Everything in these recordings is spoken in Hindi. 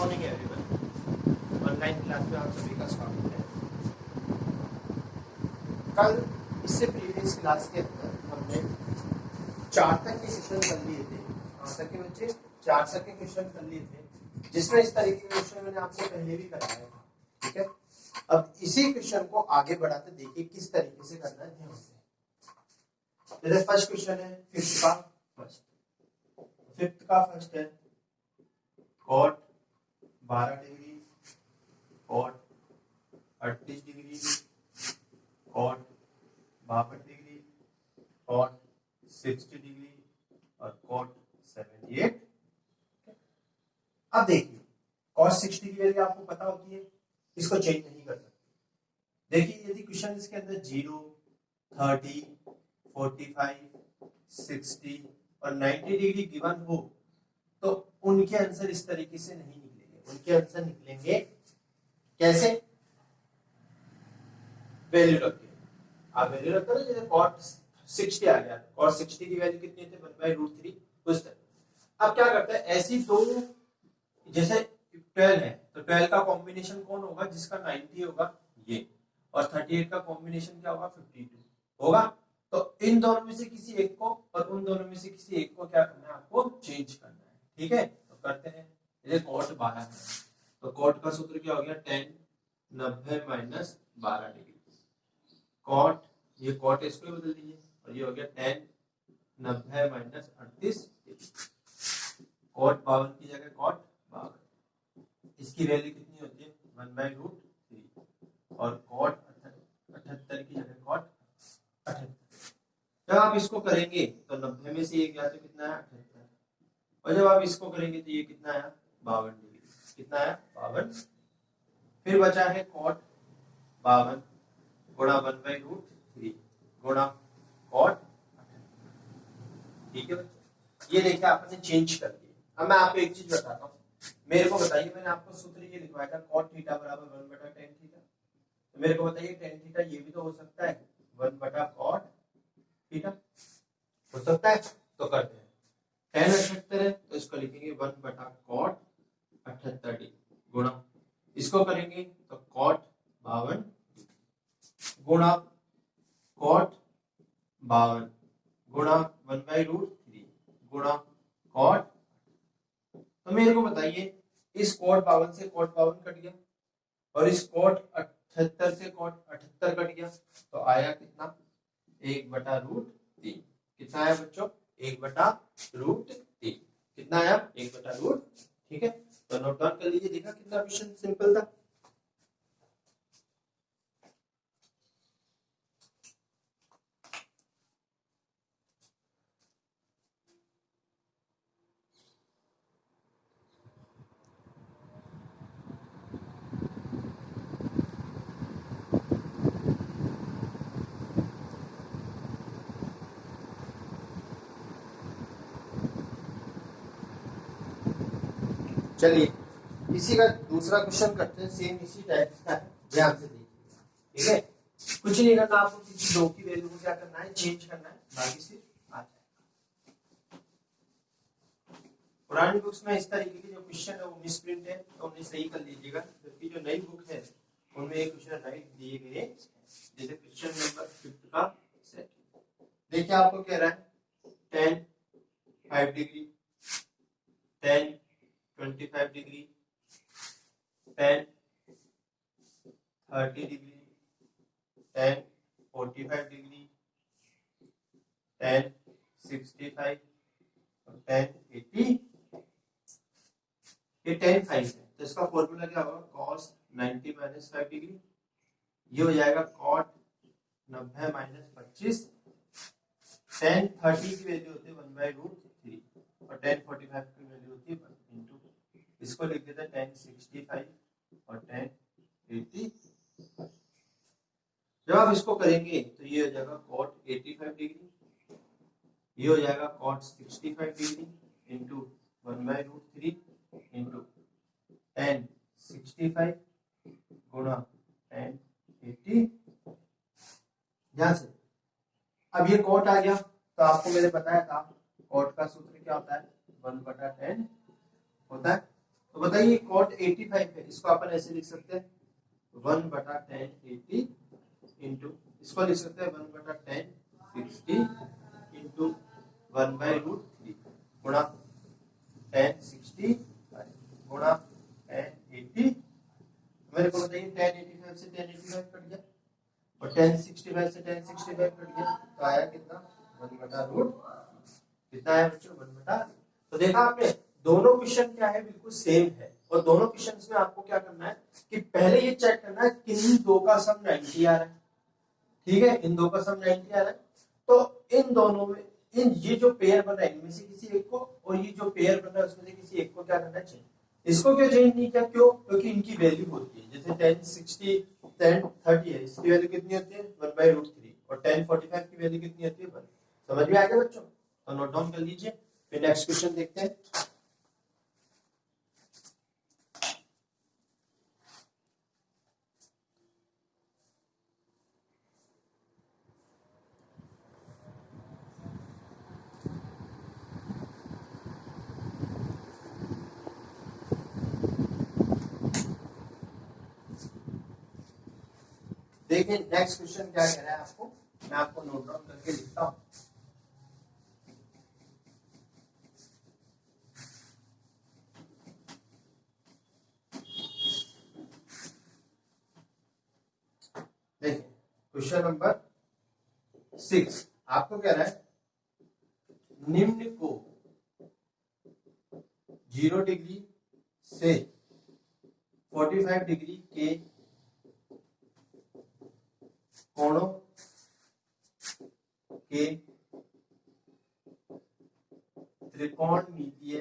Morning everyone. ऑनलाइन क्लास में आप सभी का स्वागत है। कल इससे प्रीवियस क्लास के अंदर हमने 4 तक के क्वेश्चन कर लिए थे। 5 तक के बच्चे 4 तक के क्वेश्चन कर लिए थे, जिसमें इस तरीके के क्वेश्चन मैंने आपको पहले भी कराया था। ठीक है, अब इसी क्वेश्चन को आगे बढ़ाते देखिए किस तरीके से करना है ध्यान से। जैसे फर्स्ट क्वेश्चन है फिफ्थ का फर्स्ट है cot 12 degree, cot 38 degree, cot 52 degree, cot 60 degree और कॉट 78। अब देखिए cos 60 की वैल्यू आपको पता होती है, इसको चेंज नहीं कर सकते। देखिए यदि क्वेश्चन इसके अंदर 0, 30, 45, 60 और 90 डिग्री गिवन हो तो उनके आंसर इस तरीके से नहीं निकलेंगे। उनके आंसर निकलेंगे कैसे? वैल्यू रख के। आप वैल्यू रख करो, जैसे cot 60 आ गया, cot 60 की वैल्यू कितनी होती है 1/√3 उस तरह। अब क्या करता है, ऐसी दो, जैसे 12 है तो 12 का कॉम्बिनेशन कौन होगा? जिसका 90 होगा ये, और 38 का कॉम्बिनेशन क्या होगा? 52 होगा। तो इन दोनों में से किसी एक को और उन दोनों में से किसी एक को क्या करना है? आपको चेंज करना है। ठीक है, तो करते हैं। जैसे cot 12 है तो cot का सूत्र क्या हो गया? 10 90 माइनस 12 डिग्री। cot, ये cot इसको ही बदल दीजिए और ये हो गया 10 90 माइनस 38 cot 52 की जगह cot 52। इसकी वैल्यू कितनी होती है? 1/√3 और cot 78 की जगह cot 78। जब आप इसको करेंगे तो 90 में से ये गया तो कितना है? 78। और जब आप इसको करेंगे तो ये कितना आया? 52 डिग्री। कितना आया? 52। फिर बचा है cot 52 गुणा 1/√3 गुणा cot। ठीक है बच्चों, ये देखिए आपने चेंज कर दिया। अब मैं आपको एक चीज बताता हूँ, मेरे को बताइए, मैंने आपको सूत्र ये लिखवाया था cot थीटा बराबर 1/tan थीटा। तो मेरे को बताइए tan थीटा ये भी तो हो सकता है 1/cot थीटा, हो सकता है। तो करते हैं, tan 78 है तो इसको लिखेंगे 1/cot 78 डिग्री गुणा, इसको करेंगे तो cot 52 गुणा cot 52 गुणा 1/√3 गुणा cot। तो मेरे को बताइए, इस cot 52 से cot 52 कट गया और इस cot 78 से cot 78 कट गया, तो आया कितना? 1/√3। कितना आया बच्चों? 1/√3। कितना आया? 1/√। ठीक है, तो नोट डाउन कर लीजिए। देखा कितना क्वेश्चन सिंपल था। चलिए इसी का दूसरा क्वेश्चन करते हैं, सेम इसी टाइप का है, ध्यान से देखिए। ठीक है, कुछ नहीं करना आपको, किसी दो की वैल्यू को क्या करना है? चेंज करना है, बाकी सिर्फ आ जाएगा। पुरानी बुक्स में इस तरीके के जो क्वेश्चन है वो मिसप्रिंट है, तो उन्हें सही कर लीजिएगा। जबकि जो नई बुक है उनमें एक क्वेश्चन राइट दिए गए, जैसे क्वेश्चन नंबर 5 का सेट। देखिए आपको कह रहा है tan 5 degree, tan 25 degree, tan 30 degree, tan 45 degree, tan 65 और tan 80। ये tan 5 है तो इसका फॉर्मूला क्या होगा? cos 90 माइनस 5 डिग्री, ये हो जाएगा cot 90 माइनस 25। tan 30 की वैल्यू होती है 1/√3 और tan 45 की वैल्यू होती है 1 इंटू, इसको लिख देते हैं tan 65 और tan 80। जब आप इसको करेंगे तो ये हो जाएगा cot 85 डिग्री, ये हो जाएगा cot 65 degree into 1/√3 into tan 65 गुणा tan 80। ध्यान से, अब ये cot आ गया तो आपको मैंने बताया था cot का सूत्र क्या होता है? 1/tan होता है। तो बताइए कॉट 85 है, इसको अपन ऐसे लिख सकते हैं 1/1080 इंटू, इसको लिख सकते हैं 1/1060 इंटू 1/√3 गुणा 1060 गुणा 1080। मेरे को बताइए 1085 से 1085 कट गया और 1065 से 1065 कट गया, तो आया कितना 1/√, कितना है बच्चों 1/। तो देखा आपने दोनों क्वेश्चन क्या है बिल्कुल सेम है, और दोनों क्वेश्चंस में आपको क्या करना है कि पहले ये चेक करना है कि इन दो का सम 90 आ रहा है, ठीक है, इन दो का सम 90 आ रहा है, तो इन दोनों में इन ये जो पेयर बन रहा है इनमें से किसी एक को, और ये जो पेयर बन रहा है उसमें से किसी एक को क्या करना चाहिए। इसको क्यों चेंज नहीं किया, क्यों, क्योंकि इनकी वैल्यू होती है, जैसे 1060 1030 है, इसकी वैल्यू कितनी होती है 1/√3, और 1045 की वैल्यू कितनी होती है 1। समझ में आ गया बच्चों, तो नोट डाउन कर लीजिए। फिर नेक्स्ट क्वेश्चन देखते हैं। देखिए नेक्स्ट क्वेश्चन क्या कह रहा है आपको, मैं आपको नोट डाउन करके लिखता हूं। देखिए क्वेश्चन नंबर 6 आपको कह रहा है निम्न को 0 डिग्री से 45 डिग्री के कोणों के त्रिकोणमितीय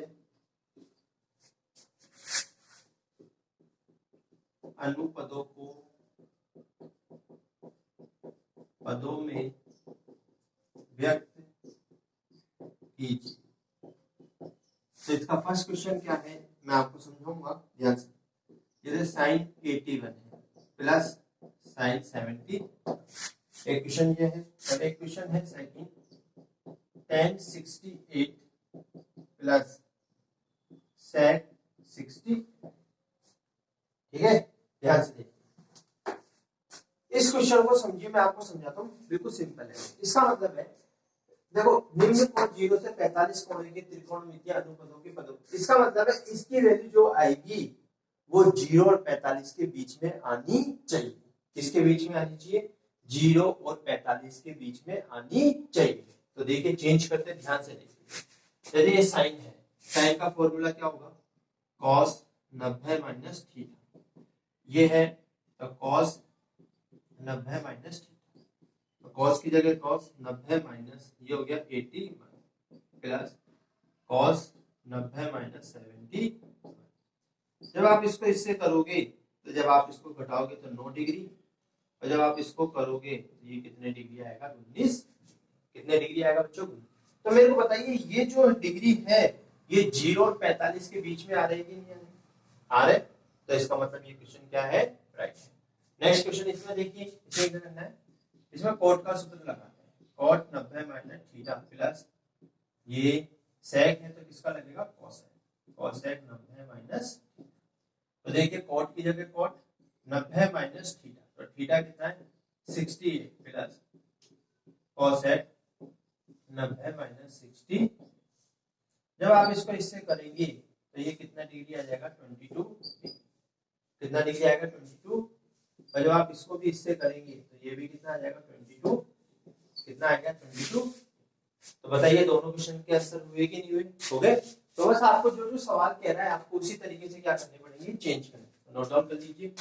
अनुपदों को पदों में व्यक्त कीजिए। तो इसका फर्स्ट क्वेश्चन क्या है मैं आपको समझाऊंगा ध्यान से। जैसे साइन 81 है प्लस साइन 70, एक क्वेश्चन ये है, और एक क्वेश्चन है सेकंड 1068 प्लस sec 60, ठीक है, ध्यान से देखिए इस क्वेश्चन को समझिए, मैं आपको समझाता हूँ, बिल्कुल सिंपल है। इसका मतलब है देखो निम्न कोण 0 से 45 कोण के त्रिकोणमितीय अनुपदों के पदों, इसका मतलब है इसकी वैल्यू जो आएगी वो 0 और 45 के बीच में आनी चाहिए। किसके बीच में आनी चाहिए, 0 और 45 के बीच में आनी चाहिए। तो देखिए चेंज करते ध्यान से देखिए, यदि ये साइन है, साइन का फॉर्मूला क्या होगा cos 90 माइनस थीटा, ये है तो cos 90 माइनस थीटा, तो cos की जगह cos 90 माइनस ये हो गया 80 प्लस cos 90 माइनस 70। जब आप इसको इससे करोगे तो जब आप इसको घटाओगे तो 9 डिग्री, और जब आप इसको करोगे तो ये कितने डिग्री आएगा 19, कितने डिग्री आएगा बच्चों। तो मेरे को बताइए ये जो डिग्री है ये 0 और 45 के बीच में आ रही है कि नहीं आ रहे, तो इसका मतलब ये क्वेश्चन क्या है राइट है। नेक्स्ट क्वेश्चन इसमें देखिए, इसे क्या करना है, इसमें कोट का सूत्र लगाते हैं, cot 90 माइनस थीटा प्लस ये sec है तो किसका लगेगा cosec 90 माइनस, तो देखिए cot की जगह cot 90 माइनस थीटा, तो थीटा कितना है 68 प्लस cosec 90 माइनस 60। जब आप इसको इससे करेंगे तो ये कितना डिग्री आ जाएगा 22, कितना डिग्री आएगा 22, और जब आप इसको भी इससे करेंगे तो ये भी कितना आ जाएगा 22, कितना आएगा 22। तो बताइए दोनों क्वेश्चन के आंसर हुए कि नहीं हुए, हो गए। तो बस आपको जो जो सवाल कह रहा है आपको उसी तरीके से क्या करने पड़ेंगे, चेंज करने, नोट डाउन कर लीजिए।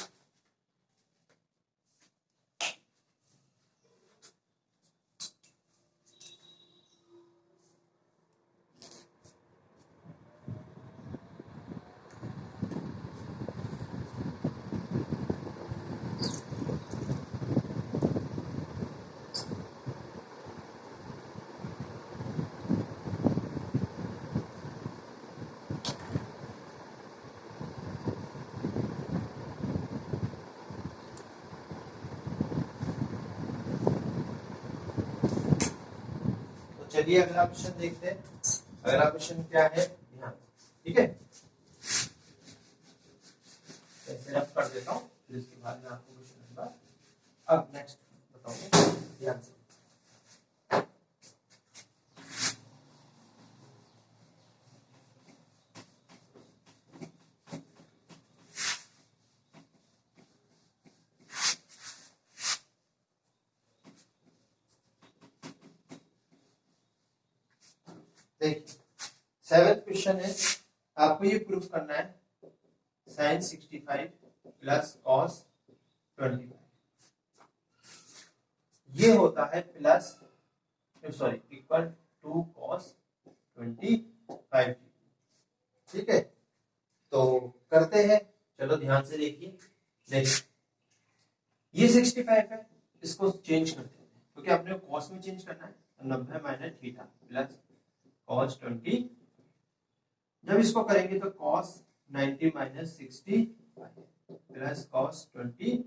चलिए अगला क्वेश्चन देखते हैं। अगला क्वेश्चन क्या है ध्यान, ठीक है। रफ कर देता हूँ, फिर इसके बाद में आपको क्वेश्चन नंबर अब नेक्स्ट बताऊंगा, ध्यान से। देखिए 7th क्वेश्चन है, आपको ये प्रूफ करना है sin 65 प्लस cos 25 ये होता है plus sorry equal to cos 25। ठीक है, तो करते हैं, चलो ध्यान से देखिए। देखिए ये 65 है, इसको चेंज करते हैं क्योंकि आपने cos में चेंज करना है, 90 माइनस थीटा प्लस cos 20। जब इसको करेंगे तो cos 90 माइनस 60 प्लस cos 20,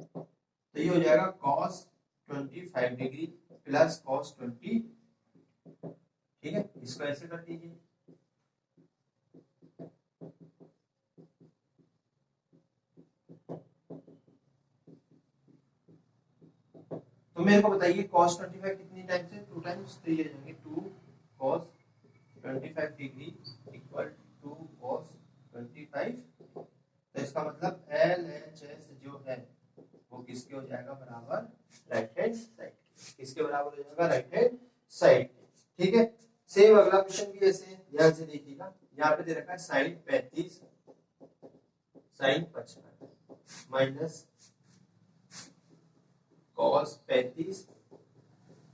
तो ये हो जाएगा cos 25 डिग्री प्लस cos 20। ठीक है, इसको ऐसे कर दीजिए। तो मेरे को बताइए cos 25 कितनी टाइम्स है, 2 टाइम्स, तो ये जाएंगे 2 cos 25 degree equal to cos 25। तो इसका मतलब LHS जो है वो किसके हो जाएगा बराबर, राइट हैंड साइड। किसके बराबर हो जाएगा, राइट हैंड साइड। ठीक है, सेम अगला क्वेश्चन भी ऐसे ध्यान से देखिएगा। यहाँ पे दे रखा है sin 35 sin 55 माइनस cos 35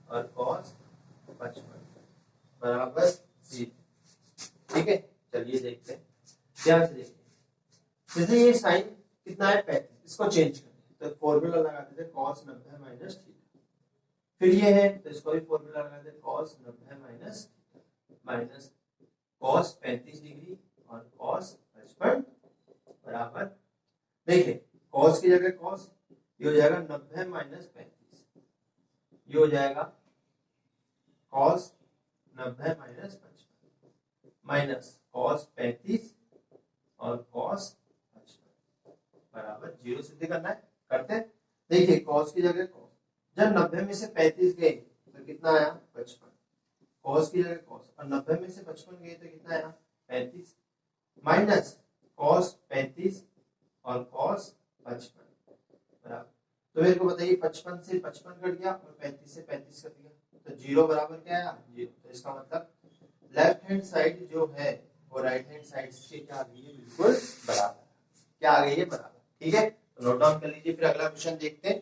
और cos 55 बराबर 0। ठीक है, चलिए देखते हैं, ध्यान से देखिए। जैसे ये साइन कितना है 35, इसको चेंज करते हैं तो फॉर्मूला लगाते थे cos 90 माइनस थीटा। फिर ये है तो इसको भी फॉर्मूला लगाते हैं cos 90 minus minus cos 35 degree और cos 55 बराबर, देखिए cos की जगह cos, ये हो जाएगा 90 माइनस 35, ये हो जाएगा cos 90 माइनस 55 माइनस cos 35 और cos 55 बराबर 0 सिद्ध करना है, करते हैं। देखिए cos की जगह cos, जब 90 में से 35 गए तो कितना आया 55, cos की जगह cos, और 90 में से 55 गए तो कितना आया 35, माइनस cos 35 और cos 55 बराबर। तो मेरे को बताइए 55 से 55 कट गया और 35 से 35 कट गया, तो 0 बराबर क्या आया 0। तो इसका मतलब लेफ्ट हैंड साइड जो है वो राइट हैंड साइड से क्या आ गई है, बिल्कुल बराबर। क्या आ गई है, बराबर। ठीक है, तो नोट डाउन कर लीजिए, फिर अगला क्वेश्चन देखते हैं।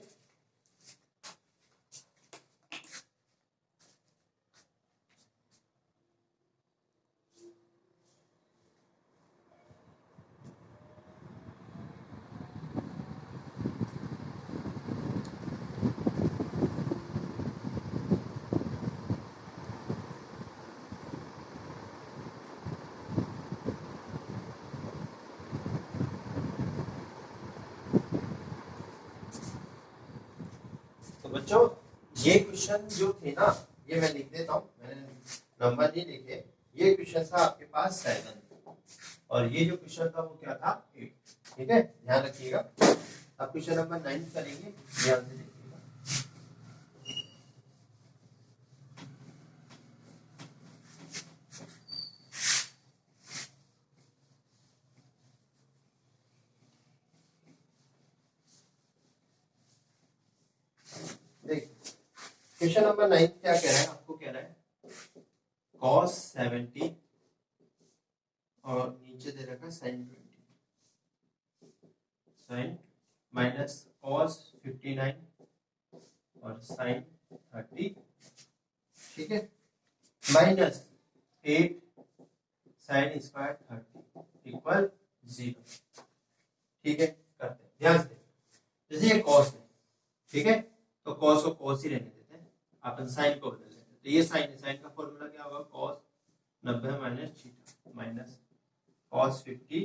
बच्चों ये क्वेश्चन जो थे ना, ये मैं लिख देता हूँ, मैंने नंबर नहीं लिखे। ये क्वेश्चन था आपके पास 7 और ये जो क्वेश्चन था वो क्या था 8। ठीक है, ध्यान रखिएगा। अब क्वेश्चन नंबर 9 करेंगे, ध्यान से देखिएगा। क्वेश्चन नंबर 9 क्या कह रहा है, आपको कह रहा है cos 70 और नीचे दे रखा है sin 20 sin माइनस cos 59 और sin 30। ठीक है, माइनस 8 sin स्क्वायर 30 इक्वल 0। ठीक है, करते हैं ध्यान से। जैसे ये cos है, ठीक है, तो cos को cos ही रहने देते हैं, अपन sin को बदल लेते हैं। तो ये sin है, sin का फॉर्मूला क्या होगा cos 90 minus theta minus cos 50,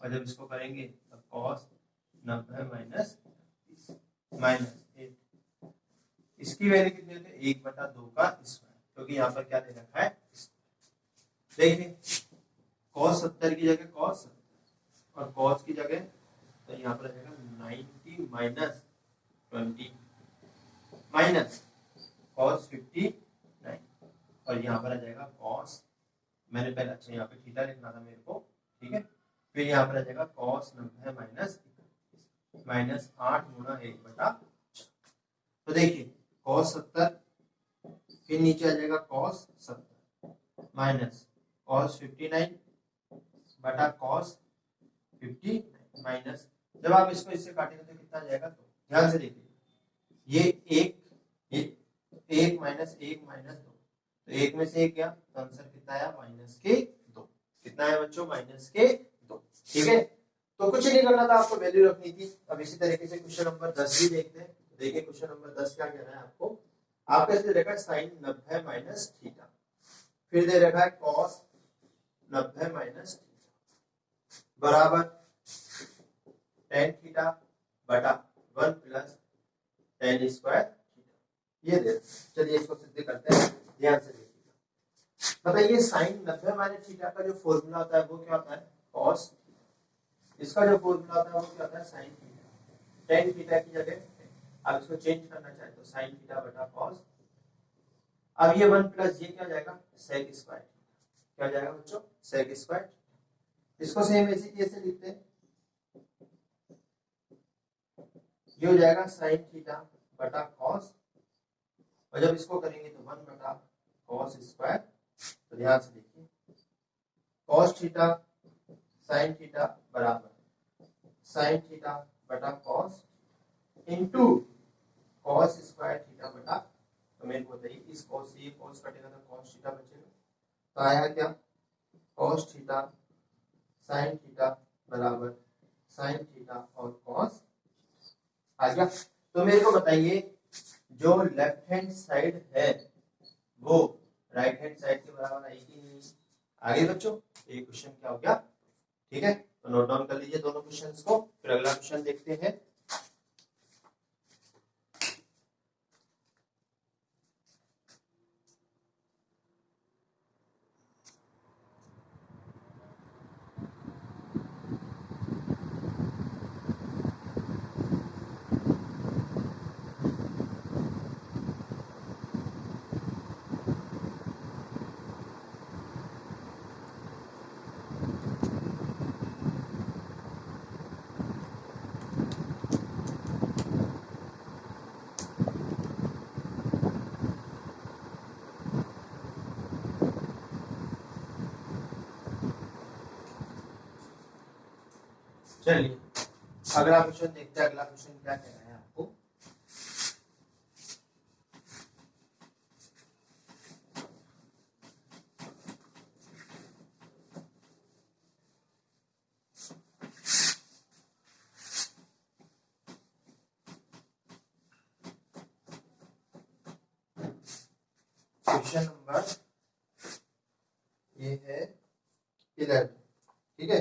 और जब इसको करेंगे तो cos 90 माइनस माइनस 8, इसकी वैल्यू कितनी होती है 1/2 का स्क्वायर, क्योंकि यहाँ पर क्या दे रखा है। देखिए cos 70 की जगह cos 70 और cos की जगह तो यहाँ पर आ जाएगा 90 माइनस 20 माइनस cos 59 और यहाँ पर आ जाएगा cos, मैंने पहले अच्छा यहाँ पे थीटा लिखना था मेरे को, ठीक है। फिर यहाँ पर आ जाएगा cos 90 माइनस 8 गुणा 1/4। तो देखिए cos 70, फिर नीचे आ जाएगा cos 70 माइनस cos 59 बटा cos 50 माइनस, जब आप इसको इससे काटेंगे तो कितना जाएगा, तो ध्यान से देखिए ये एक माइनस 2, तो एक में से एक गया तो आंसर कितना आया -2, कितना है बच्चों -2, ठीक है। तो कुछ नहीं करना था, आपको वैल्यू रखनी थी। अब इसी तरीके से क्वेश्चन नंबर 10 भी देखते हैं। देखिए क्वेश्चन नंबर 10 क्या कह रहा है आपको, आपका इसमें देखा sin 90 माइनस थीटा, फिर दे रखा है cos 90 माइनस थीटा बराबर tan थीटा बटा 1 प्लस tan स्क्वायर थीटा, ये दे। चलिए इसको सिद्ध करते हैं, ध्यान से देखिएगा। बताइए sin 90 माइनस थीटा का जो फॉर्मूला होता है वो क्या होता है, cos, इसका जो फॉर्मूला होता है वो क्या होता है sin थीटा, tan थीटा की जगह आप इसको चेंज करना चाहे तो sin थीटा बटा cos, अब ये 1 प्लस ये क्या हो जाएगा sec स्क्वायर, क्या हो जाएगा बच्चों sec स्क्वायर। इसको सेम ऐसे कैसे लिखते हैं, ये हो जाएगा sin थीटा बटा cos, और जब इसको करेंगे तो 1 बटा cos स्क्वायर। तो ध्यान से देखिए cos थीटा sin थीटा बराबर sin थीटा बटा cos into cos square theta बटा, तो मेरे को बताइए इस cos से ये cos कटेगा तो cos थीटा बचेगा, तो आया क्या cos थीटा sin थीटा बराबर sin थीटा और cos आ गया। तो मेरे को बताइए जो लेफ्ट हैंड साइड है वो राइट हैंड साइड के बराबर आएगी नहीं, आगे बच्चों ये क्वेश्चन क्या हो गया, ठीक है। तो नोट डाउन कर लीजिए दोनों क्वेश्चंस को, फिर अगला क्वेश्चन देखते हैं। चलिए अगला क्वेश्चन देखते हैं, अगला क्वेश्चन क्या कह रहा है आपको, क्वेश्चन नंबर ये है 11, ठीक है।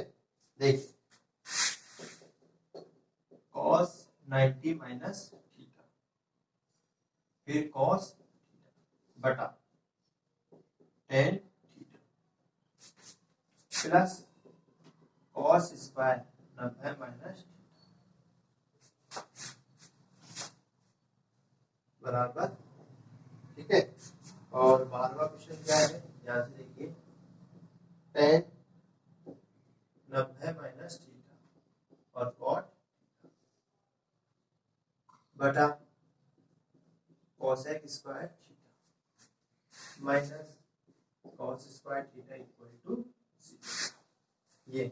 देखिए cos 90 माइनस थीटा, फिर cos बटा tan theta plus cos square 90 minus बराबर, ठीक है। और 12वां क्वेश्चन क्या है, ध्यान से देखिए tan 90 माइनस थीटा और cot बटा cosec square theta minus cos square theta equal to 0। ये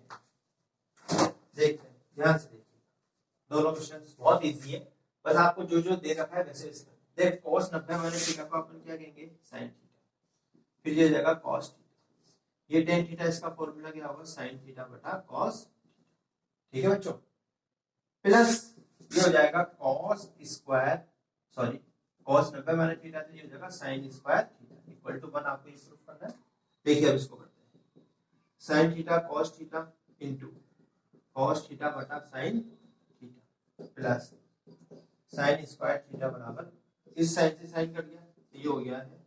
देखते हैं, ध्यान से देखिए दोनों क्वेश्चन बहुत इजी है, बस आपको जो जो दे रखा है वैसे वैसे देख। cos 90 माइनस थीटा को अपन क्या कहेंगे sin थीटा, फिर ये जाएगा cos थीटा, ये tan थीटा, इसका फॉर्मूला क्या होगा sin थीटा बटा cos, ठीक है बच्चों। प्लस ये हो जाएगा cos square, sorry cos 90 minus theta, तो ये हो जाएगा sin square theta equal to 1, आपको ये प्रूफ करना है। देखिए अब इसको करते हैं, sin theta cos theta into cos theta बटा sin theta plus sin square theta बराबर, इस साइन से साइन कट गया तो ये हो गया है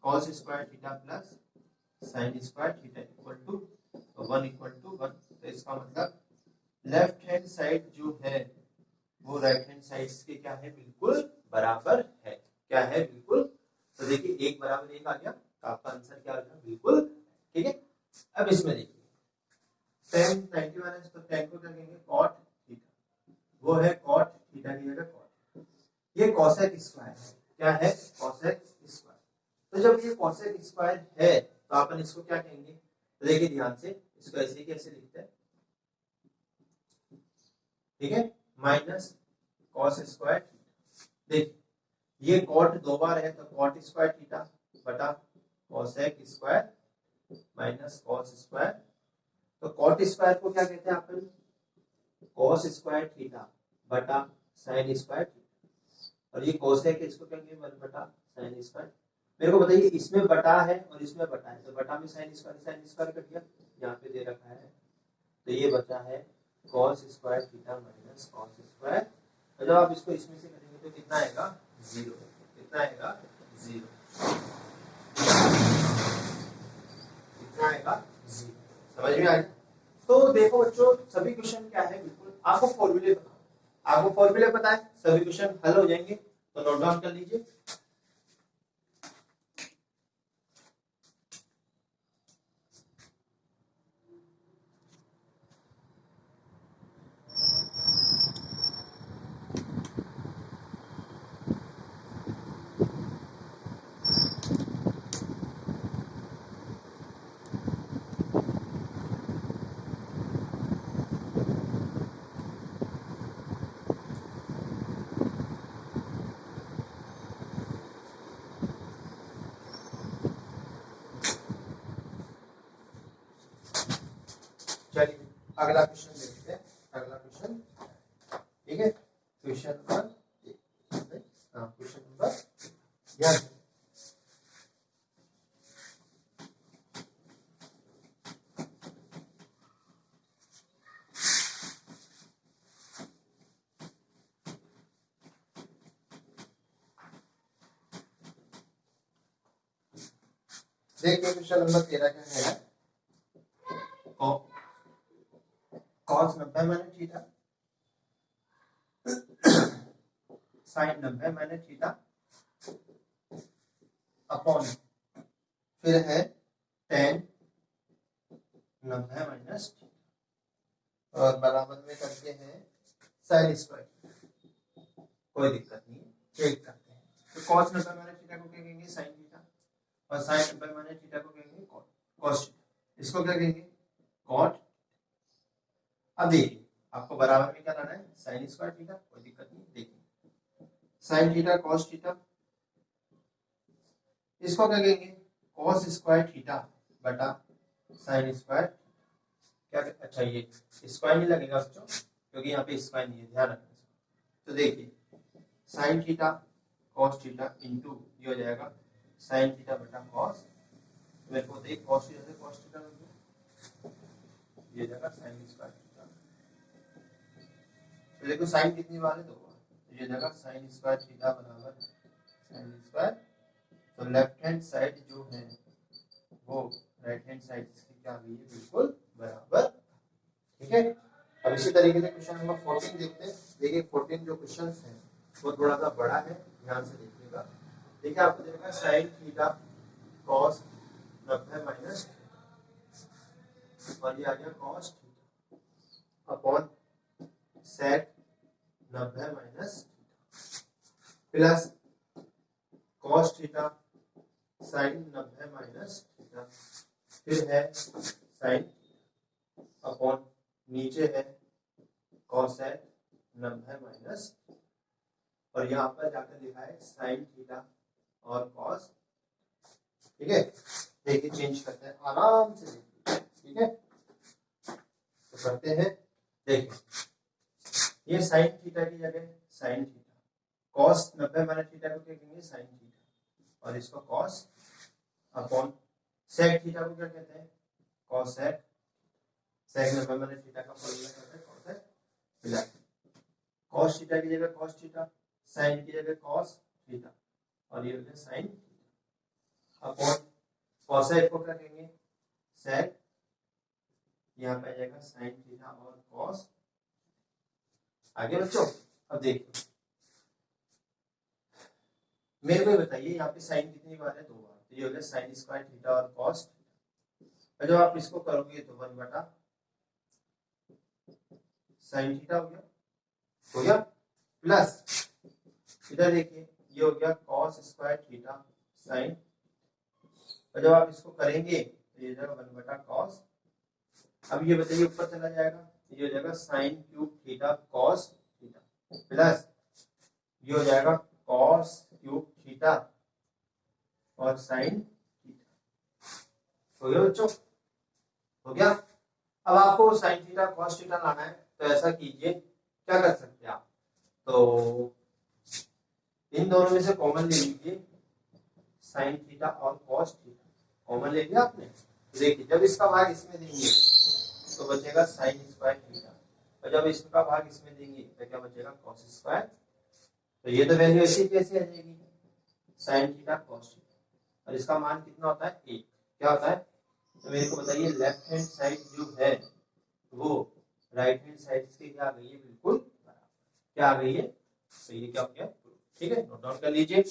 cos square theta plus sin square theta equal to 1 equal to 1, तो इसका मतलब लेफ्ट हैंड साइड जो है वो राइट हैंड साइड के क्या है, बिल्कुल बराबर है। क्या है, बिल्कुल। तो देखिए एक बराबर एक आ गया, तो आपका आंसर क्या आ गया, बिल्कुल। ठीक है, अब इसमें देखिए tan 90 माइनस, तो tan को क्या कहेंगे, cot थीटा, वो है cot थीटा की जगह cot, ये cosec स्क्वायर है। क्या है, cosec स्क्वायर। तो जब ये cosec स्क्वायर है तो अपन इसको क्या कहेंगे, तो देखिए ध्यान से इसको ऐसे कैसे लिखते हैं, ठीक है, माइनस cos स्क्वायर। देखिए ये cot दो बार है तो cot स्क्वायर थीटा बटा cosec square minus cos square. तो cot स्क्वायर को क्या कहते हैं अपन, cos स्क्वायर थीटा बटा sin स्क्वायर थीटा, और ये cosec इसको कहेंगे 1 बटा sin स्क्वायर। मेरे को बताइए इसमें बटा है और इसमें बटा है, तो बटा में sin स्क्वायर कट गया, यहाँ पे दे रखा है, तो ये बचा है cos square theta minus cos square. तो जब आप इसको इसमें से करेंगे तो कितना आएगा, 0। कितना आएगा, 0। कितना आएगा, 0। समझ में आएगा। तो देखो बच्चों सभी क्वेश्चन क्या है, बिल्कुल आपको फॉर्मूले पता, आपको फॉर्मूले पता है, सभी क्वेश्चन हल हो जाएंगे। तो नोट डाउन कर लीजिए। चलिए अगला क्वेश्चन देखते हैं। अगला क्वेश्चन, ठीक है, क्वेश्चन नंबर, क्वेश्चन नंबर, देखिए क्वेश्चन नंबर 13 क्या है, cos 90 minus theta sin 90 minus theta upon, फिर है tan 90 माइनस थीटा और बराबर में करके है sin स्क्वायर। कोई दिक्कत नहीं है, चेक करते हैं। तो cos 90 माइनस थीटा को क्या कहेंगे, sin थीटा, और sin 90 माइनस थीटा को कहेंगे cos थीटा। इसको क्या कहेंगे, cot। अब देखिए आपको बराबर में क्या लाना है, sin स्क्वायर थीटा, कोई दिक्कत नहीं। देखिए sin थीटा cos थीटा, इसको क्या कहेंगे, cos स्क्वायर थीटा बटा sin स्क्वायर। क्या, अच्छा ये स्क्वायर नहीं लगेगा बच्चों, क्योंकि यहाँ पे स्क्वायर नहीं है, ध्यान रखना। तो देखिए sin theta cos theta into ये हो जाएगा sin थीटा बटा cos। मेरे को बताइए cos थीटा से cos थीटा लग गया, ये जाएगा sin स्क्वायर थीटा। तो देखो sin कितनी बार है, 2 बार, तो ये जाएगा sin स्क्वायर थीटा बराबर sin स्क्वायर। तो लेफ्ट हैंड साइड जो है वो राइट हैंड साइड की क्या हुई है, बिल्कुल बराबर। ठीक है, अब इसी तरीके से क्वेश्चन नंबर 14 देखते हैं। देखिए 14 जो क्वेश्चन है वो थोड़ा सा बड़ा है, ध्यान से देखिएगा। देखिए आपको देगा sin थीटा cos 90 माइनस, और ये आ गया cos theta upon sec 90 minus plus cos theta sin 90 minus theta, फिर है sin अपॉन नीचे है cosec 90 माइनस, और यहाँ पर जाकर लिखा है sin थीटा और cos। ठीक है, देखिए चेंज करते हैं आराम से, देखिए ठीक है, तो करते हैं। देखिए ये sin थीटा की जगह sin theta, cos 90 minus theta को क्या कहेंगे, sin थीटा, और इसको cos अपॉन sec थीटा को क्या कहते हैं, cosec। sec 90 माइनस थीटा का फॉर्मूला क्या है, cosec प्लस cos थीटा की जगह cos थीटा, sin की जगह cos थीटा, और ये हो गया sin थीटा अपॉन cosec को क्या कहेंगे, sec, यहाँ पे आ जाएगा sin थीटा और cos आगे बच्चों अब देखिए, मेरे को बताइए यहाँ पे साइन कितनी बार है, 2 बार, तो ये हो गया साइन स्क्वायर थीटा और कॉस, और जब आप इसको करोगे तो 1 बटा साइन थीटा हो गया प्लस इधर देखिए ये हो गया कॉस स्क्वायर थीटा साइन, और जब आप इसको करेंगे तो ये जाएगा 1 बटा कॉस। अब ये बताइए ऊपर चला जाएगा, ये हो जाएगा sine cube theta cos theta plus ये हो जाएगा कॉस क्यूब थीटा और साइन थीटा। हो गया बच्चों, हो गया। अब आपको साइन थीटा कॉस थीटा लाना है, तो ऐसा कीजिए, क्या कर सकते हैं आप, तो इन दोनों में से कॉमन ले लीजिए, साइन थीटा और कॉस थीटा कॉमन ले लिया आपने। देखिए जब इसका भाग इसमें देंगे तो बचेगा साइन स्क्वायर थीटा, और जब इसका भाग इसमें देंगे तो क्या बचेगा कॉस स्क्वायर। तो ये तो वैल्यू ऐसी कैसे आ जाएगी, साइन थीटा कॉस थीटा, और इसका मान कितना होता है 1, क्या होता है, तो मेरे को बताइए लेफ्ट हैंड साइड जो है वो राइट हैंड साइड से क्या आ गई है, बिल्कुल क्या आ गई है, तो ये क्या हो गया, ठीक है, नोट डाउन कर लीजिए।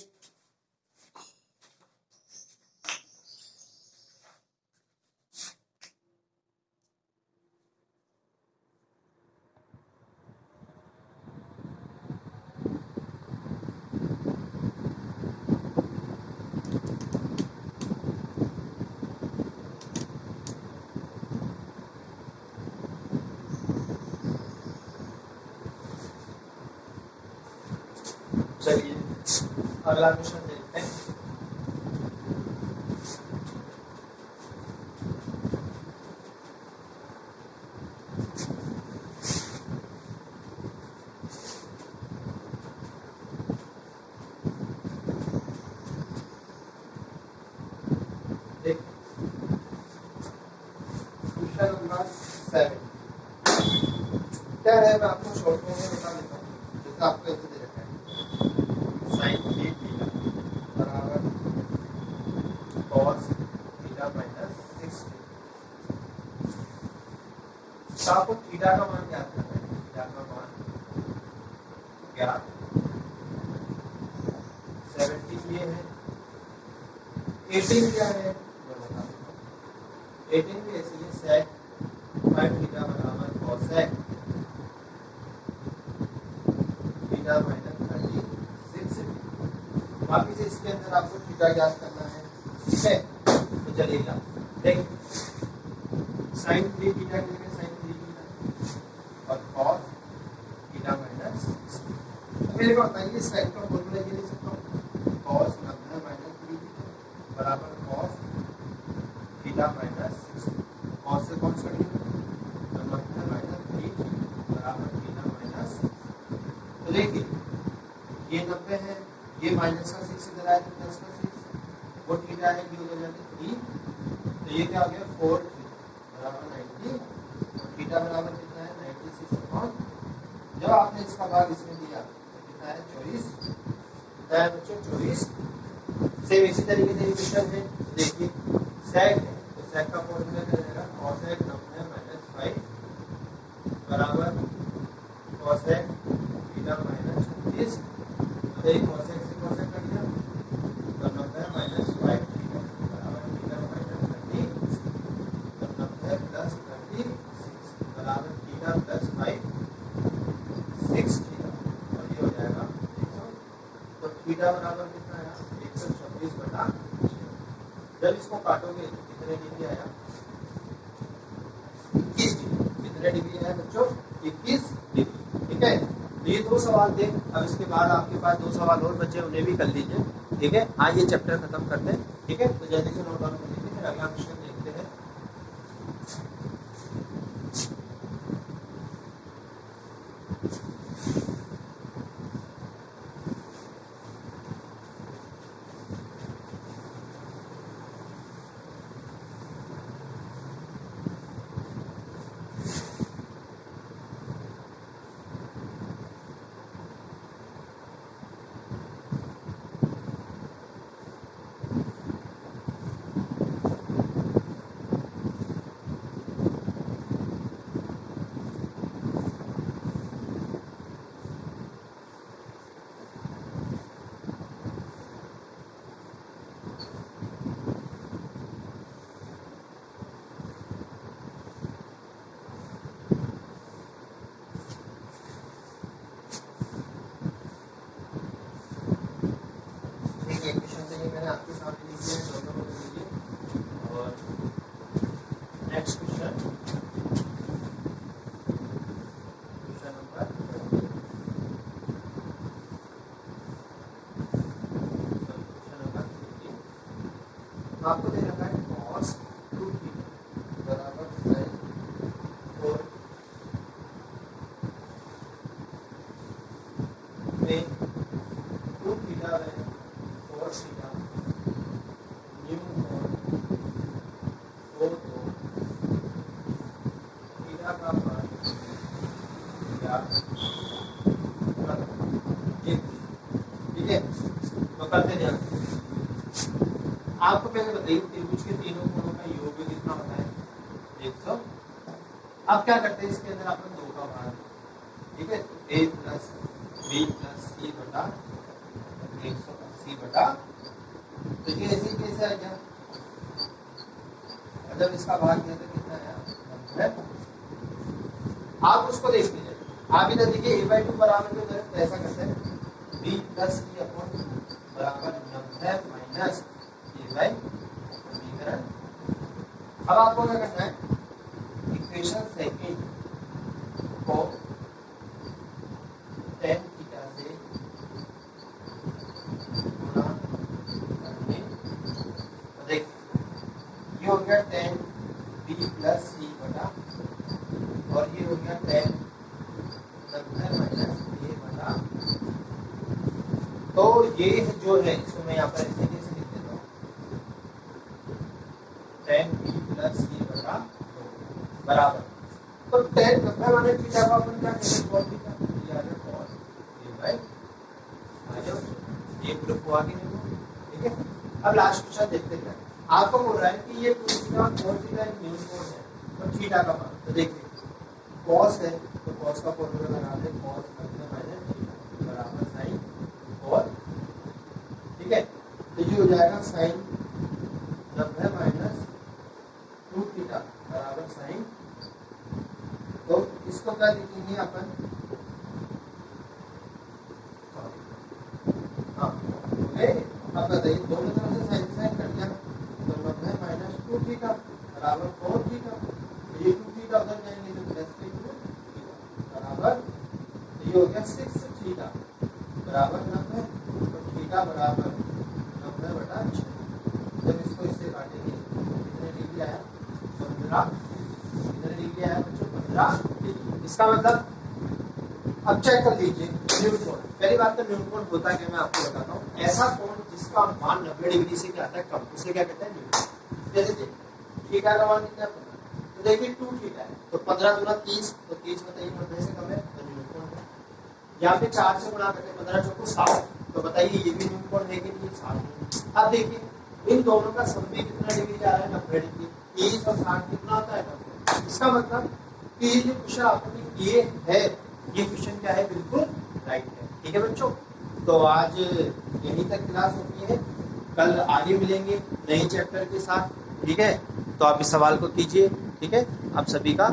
चलिए अगला क्वेश्चन देखते हैं। क्वेश्चन नंबर 7 क्या है, मैं आपको शॉर्ट में बता देता हूँ, जैसे आपको ऐसे दे रखा है साइन थीटा बराबर कॉस थीटा माइनस 60, तो आपको थीटा का मान ज्ञात करना है, थीटा का मान ज्ञात 17 ये है, 18 क्या है मैं बता देता हूँ, 18 भी ऐसे ही सेक 5 थीटा बराबर कॉसेक थीटा माइनस 36, वापिस इसके अंदर आपको थीटा ज्ञात करना है, ठीक है, तो चलिएगा देखिए साइन 3 थीटा के लिए साइन 3 थीटा और कॉस थीटा माइनस 60। मेरे को बताइए साइन का फॉर्मूला ये लिख सकता हूँ, कॉस 90 माइनस 3 थीटा बराबर कॉस थीटा माइनस 60, कॉस से कॉस करिए तो 90 माइनस 3 बराबर थीटा माइनस, तो देखिए ये 90 है, ये माइनस का 6 इधर आया तो प्लस का 6, वो थीटा है, ये उधर जाके 3, तो ये क्या हो गया 4 बराबर 90, और थीटा बराबर कितना है 96 अपॉन, जब आपने इसका भाग इसमें दिया तो कितना है 24, कितना है बच्चों 24। सेम इसी तरीके से क्वेश्चन है, देखिए सेक है तो सेक का फॉर्मूला क्या रहेगा, कॉसेक 90 माइनस 5 बराबर कॉसेक थीटा माइनस 36, तो एक कॉसेक से कॉसेक कट गया तो 90 माइनस 5 थीटा बराबर थीटा माइनस 30, तो 90 प्लस 36 बराबर थीटा प्लस 5 6 थीटा, और ये हो जाएगा 100, तो थीटा बराबर कितना आया 126 बटा 6, जब इसको काटोगे तो कितने डिग्री आया 21 डिग्री, कितने डिग्री आया बच्चों 21 डिग्री, ठीक है। ये 2 सवाल थे, अब इसके बाद आपके पास 2 सवाल और बचे, उन्हें भी कर लीजिए, ठीक है। हाँ ये चैप्टर खत्म करते हैं, ठीक है, तो जल्दी से नोट डाउन कर लीजिए, फिर अगला क्वेश्चन देखते हैं। Next question number 15। आपको दे रखा है cos 2 थीटा बराबर sin 4 में 2 थीटा है cos थीटा न्यू और तो थीटा का मान ठीक है। तो करते ध्यान, आपको पहले बताइए त्रिभुज के तीनों कोणों का योग कितना होता है 100। अब क्या करते हैं, इसके अंदर अपन 2 का भाग, ठीक है, तो a प्लस बी प्लस सी बटा 180 बटा, तो ये ऐसे कैसे आ गया, जब इसका भाग दिया तो कितना आया 90। आप उसको देख लीजिए, आप इधर देखिए a/2 बराबर में तो ऐसा करते हैं b प्लस सी अपॉन बराबर 90 माइनस समीकरण। अब आपको क्या करना है, इक्वेशन सेकंड को tan थीटा से गुणा करने, तो देखिए ये हो गया tan b प्लस सी बटा, और ये हो गया tan 90 माइनस a बटा, तो ये जो है इसको मैं यहाँ पर ऐसे कैसे लिख देता हूँ, tan b प्लस सी बटा 2 बराबर, तो tan 90 माइनस थीटा को अपन क्या करेंगे cos थीटा, ये आ गया cos a बाय ये प्रूफ हुआ कि नहीं हुआ, ठीक है। अब लास्ट क्वेश्चन देखते हैं, आपको बोल रहा है कि ये थीटा cos थीटा एक न्यून कोण है, तो थीटा का मान, तो देखिए cos है तो cos का फॉर्मूला लगा दे cos 90 माइनस थीटा बराबर sin cos, ठीक है, तो ये हो जाएगा sin 90 माइनस 2 थीटा बराबर sin, तो इसको क्या लिखेंगे अपन, हाँ अब बताइए दोनों तरफ से साइन साइन कट गया, तो 90 माइनस 2 थीटा बराबर 4 थीटा, ये 2 थीटा उधर जाएंगे तो प्लस 2 थीटा बराबर, ये हो गया 6 थीटा बराबर 90, तो थीटा बराबर 90 बटा 6। जब इसको इससे काटेंगे कितने डिग्री आया 15, कितने डिग्री आया बच्चों 15 डिग्री। इसका मतलब अब चेक कर लीजिए न्यून कोण, पहली बात तो न्यून कोण होता है क्या मैं आपको बताता हूँ, ऐसा कोण जिसका मान 90 डिग्री से क्या आता है कम, उसे क्या कहते हैं न्यून। जैसे थीटा का मान कितना है 15, तो देखिए 2 थीटा है तो 15 दूना 30, तो 30 बताइए 90 से कम है तो न्यून कोण है। यहाँ पे 4 से गुणा करके 15 चौको 60, तो बताइए ये भी न्यून कोण है कि नहीं 60। अब देखिए इन दोनों का सम में कितना डिग्री जा रहा है 90 डिग्री, 30 और 60 कितना होता है 90। इसका मतलब कि ये जो क्वेश्चन आपने किए है ये क्वेश्चन क्या है बिल्कुल राइट है, ठीक है बच्चों। तो आज यहीं तक क्लास होती है, कल आगे मिलेंगे नए चैप्टर के साथ, ठीक है। तो आप इस सवाल को कीजिए, ठीक है। आप सभी का